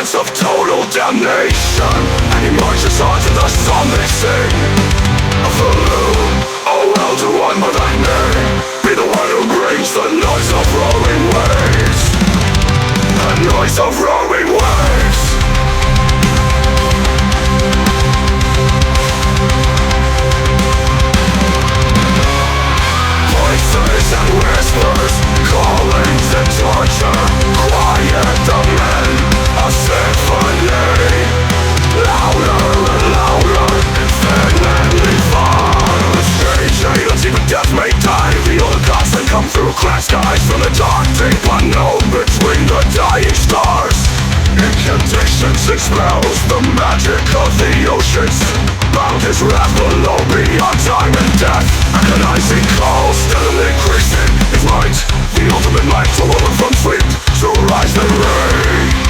sense of total damnation, and he marches on to the song they sing of the loon. Oh well, to one but I may be the one who brings the noise of rolling waves, the noise of rolling waves. Voices and whispers, callings and torture, quiet the men, a symphony, louder and louder, infinitely far. Strange aliens, even death may die. The old gods that come through glass skies from the dark, deep unknown between the dying stars. Incantations expels the magic of the oceans, bound his wrath below beyond time and death. Agonizing calls, steadily increasing his might, the ultimate light to woman from sleep, to rise and reign.